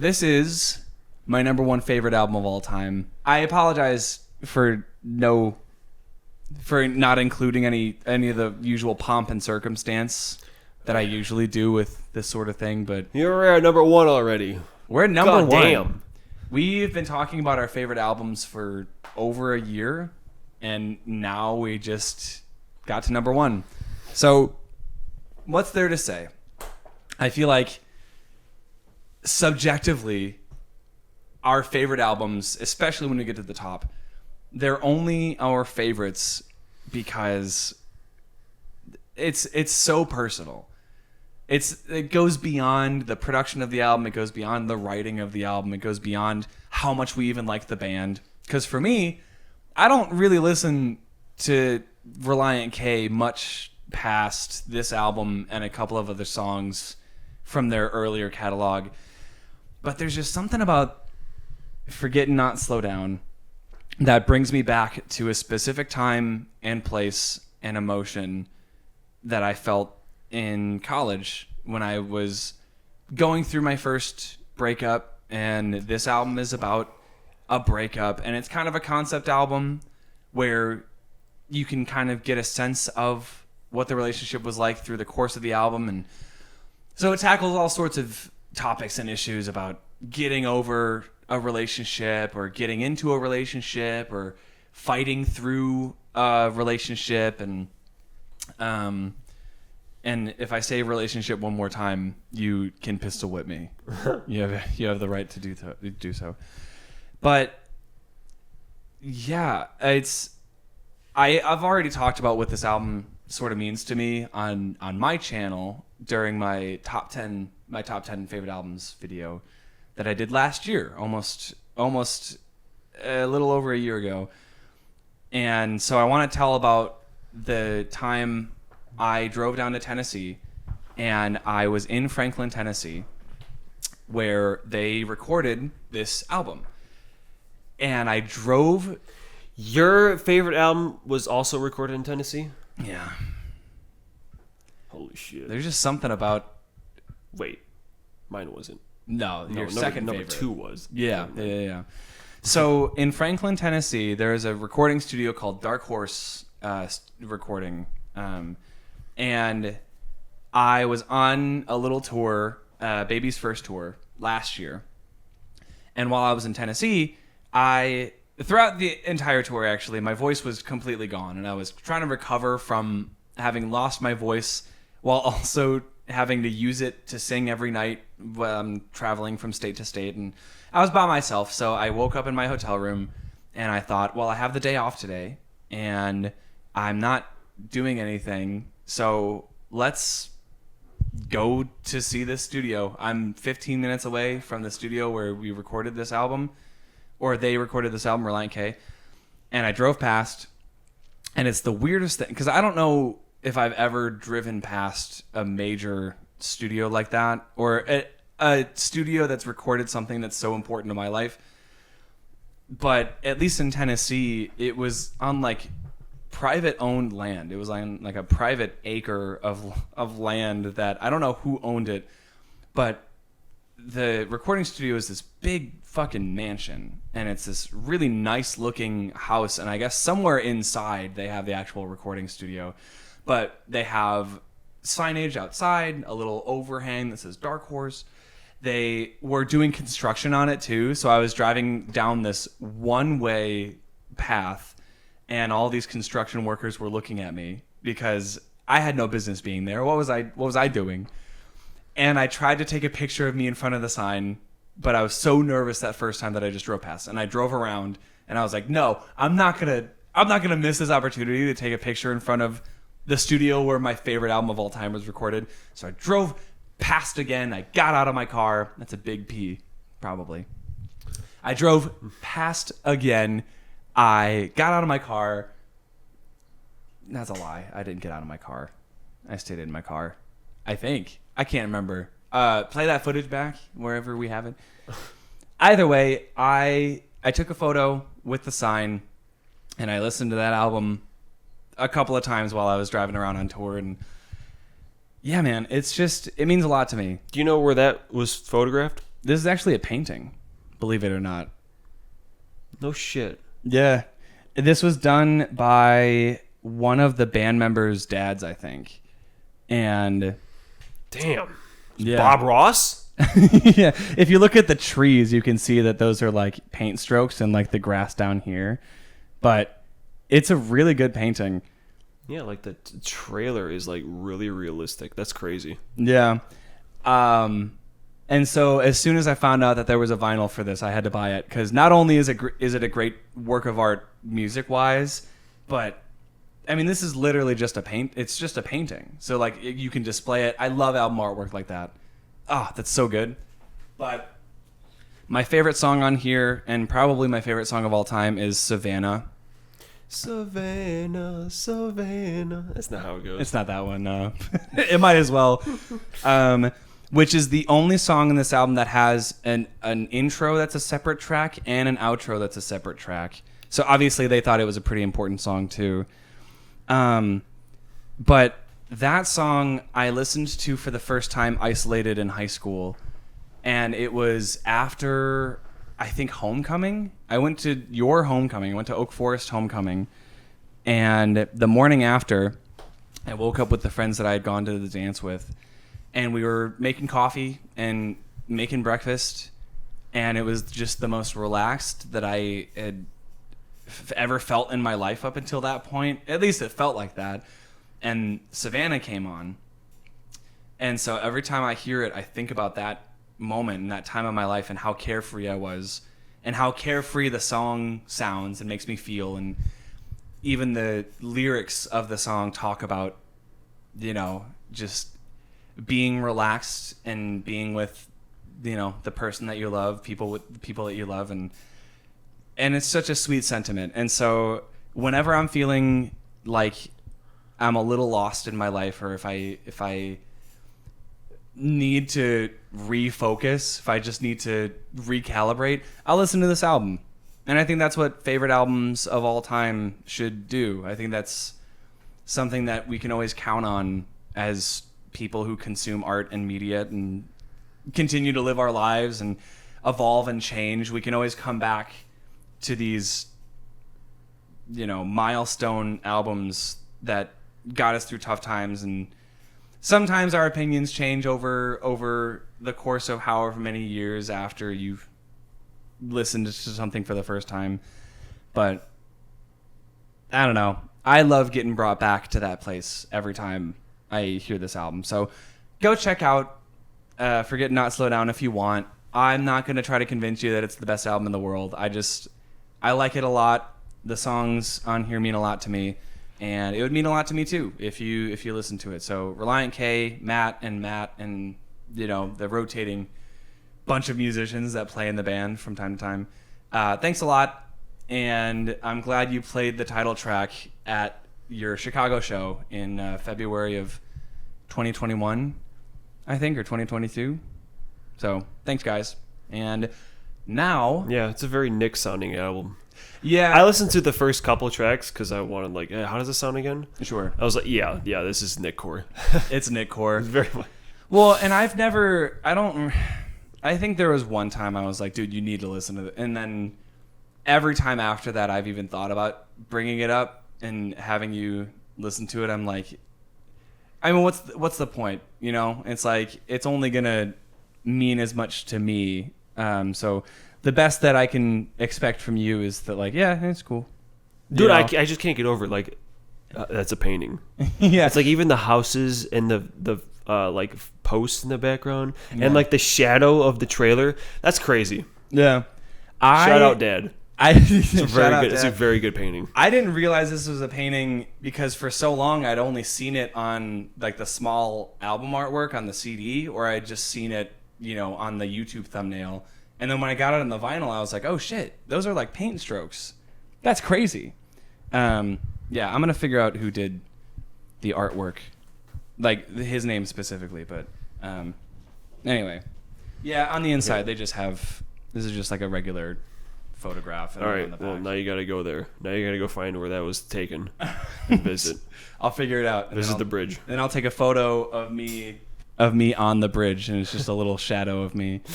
this is my number one favorite album of all time. I apologize for not including any of the usual pomp and circumstance that I usually do with this sort of thing, but You're at number one already. we're at number God one. damn. We've been talking about our favorite albums for over a year, and now we just got to number one. So, what's there to say? I feel like subjectively, our favorite albums, especially when we get to the top, they're only our favorites because it's so personal. It goes beyond the production of the album. It goes beyond the writing of the album. It goes beyond how much we even like the band. Because for me, I don't really listen to Relient K much past this album and a couple of other songs from their earlier catalog. But there's just something about Forget and Not Slow Down that brings me back to a specific time and place and emotion that I felt in college when I was going through my first breakup, and this album is about a breakup, and it's kind of a concept album where you can kind of get a sense of what the relationship was like through the course of the album. And so it tackles all sorts of topics and issues about getting over a relationship or getting into a relationship or fighting through a relationship. And if I say relationship one more time, you can pistol whip me. You have the right to do so. But yeah, I've already talked about what this album sort of means to me on my channel during my top 10 favorite albums video that I did last year, almost a little over a year ago. And so I want to tell about the time I drove down to Tennessee, and I was in Franklin, Tennessee, where they recorded this album. And I drove. Your favorite album was also recorded in Tennessee? Yeah. Holy shit. There's just something about. Wait. Mine wasn't. No, your second number favorite. 2 was. Yeah. So in Franklin, Tennessee, there's a recording studio called Dark Horse Recording. And I was on a little tour, Baby's first tour, last year. And while I was in Tennessee, throughout the entire tour, actually, my voice was completely gone. And I was trying to recover from having lost my voice while also having to use it to sing every night while I'm traveling from state to state. And I was by myself, so I woke up in my hotel room, and I thought, well, I have the day off today, and I'm not doing anything, so let's go to see this studio. I'm 15 minutes away from the studio where we recorded this album, or they recorded this album, Relient K, and I drove past, and it's the weirdest thing, because I don't know if I've ever driven past a major studio like that, or a studio that's recorded something that's so important to my life. But at least in Tennessee, it was on like private owned land. It was on like a private acre of land that I don't know who owned it, but the recording studio is this big fucking mansion, and it's this really nice looking house, and I guess somewhere inside they have the actual recording studio, but they have signage outside, a little overhang that says Dark Horse. They were doing construction on it too, so I was driving down this one-way path, and all these construction workers were looking at me because I had no business being there. What was I doing? And I tried to take a picture of me in front of the sign, but I was so nervous that first time that I just drove past. And I drove around, and I was like, no, I'm not gonna miss this opportunity to take a picture in front of the studio where my favorite album of all time was recorded. So I drove past again. I got out of my car. That's a big P, probably. I drove past again. I got out of my car. That's a lie. I didn't get out of my car. I stayed in my car. I think. I can't remember. Play that footage back wherever we have it. Either way, I took a photo with the sign, and I listened to that album a couple of times while I was driving around on tour. And yeah, man, it means a lot to me. Do you know where that was photographed? This is actually a painting, believe it or not. No shit. Yeah. This was done by one of the band members' dads, I think. And Damn. yeah. Bob Ross? Yeah. If you look at the trees, you can see that those are like paint strokes and like the grass down here. But it's a really good painting. Yeah, like the trailer is like really realistic. That's crazy. Yeah. And so as soon as I found out that there was a vinyl for this, I had to buy it because not only is it a great work of art music wise, but I mean, this is literally just a paint. It's just a painting. So like you can display it. I love album artwork like that. Oh, that's so good. But my favorite song on here, and probably my favorite song of all time, is Savannah. Savannah, Savannah. That's not how it goes. It's not that one, no. It might as well. Which is the only song in this album that has an intro that's a separate track and an outro that's a separate track. So obviously they thought it was a pretty important song too. But that song I listened to for the first time isolated in high school. And it was after, I think, homecoming. I went to your homecoming. I went to Oak Forest homecoming. And the morning after, I woke up with the friends that I had gone to the dance with. And we were making coffee and making breakfast. And it was just the most relaxed that I had ever felt in my life up until that point. At least it felt like that. And Savannah came on. And so every time I hear it, I think about that moment and that time of my life and how carefree I was and how carefree the song sounds and makes me feel. And even the lyrics of the song talk about, you know, just being relaxed and being with, you know, the person that you love, people that you love. And it's such a sweet sentiment. And so whenever I'm feeling like I'm a little lost in my life, or if I need to refocus, if I just need to recalibrate, I'll listen to this album. And I think that's what favorite albums of all time should do. I think that's something that we can always count on as people who consume art and media and continue to live our lives and evolve and change. We can always come back to these, you know, milestone albums that got us through tough times. And sometimes our opinions change over the course of however many years after you've listened to something for the first time. But I don't know. I love getting brought back to that place every time I hear this album. So go check out Forget Not Slow Down if you want. I'm not going to try to convince you that it's the best album in the world. I like it a lot. The songs on here mean a lot to me. And it would mean a lot to me too if you listen to it. So Relient K, Matt, and you know, the rotating bunch of musicians that play in the band from time to time. Thanks a lot, and I'm glad you played the title track at your Chicago show in February of 2021, I think, or 2022. So thanks, guys. And now, yeah, it's a very Nick sounding album. Yeah, I listened to the first couple of tracks because I wanted like, how does it sound again? Sure. I was like, yeah, this is Nick core. It's Nick core. Very well. And I think there was one time I was like, dude, you need to listen to it. And then every time after that, I've even thought about bringing it up and having you listen to it. I'm like, I mean, what's the point? You know, it's like, it's only going to mean as much to me. So the best that I can expect from you is that, like, yeah, it's cool. Dude, I just can't get over it. Like, that's a painting. Yeah. It's like even the houses and the like posts in the background and like the shadow of the trailer. That's crazy. Yeah. Shout out, Dad. It's a very good painting. I didn't realize this was a painting because for so long I'd only seen it on like the small album artwork on the CD, or I'd just seen it, you know, on the YouTube thumbnail. And then when I got it on the vinyl, I was like, oh shit, those are like paint strokes. That's crazy. Yeah, I'm going to figure out who did the artwork, like his name specifically. But anyway, yeah, on the inside, they just have, this is just like a regular photograph. All right, well, now you got to go there. Now you got to go find where that was taken and visit. I'll figure it out. Visit the bridge. Then I'll take a photo of me on the bridge, and it's just a little shadow of me.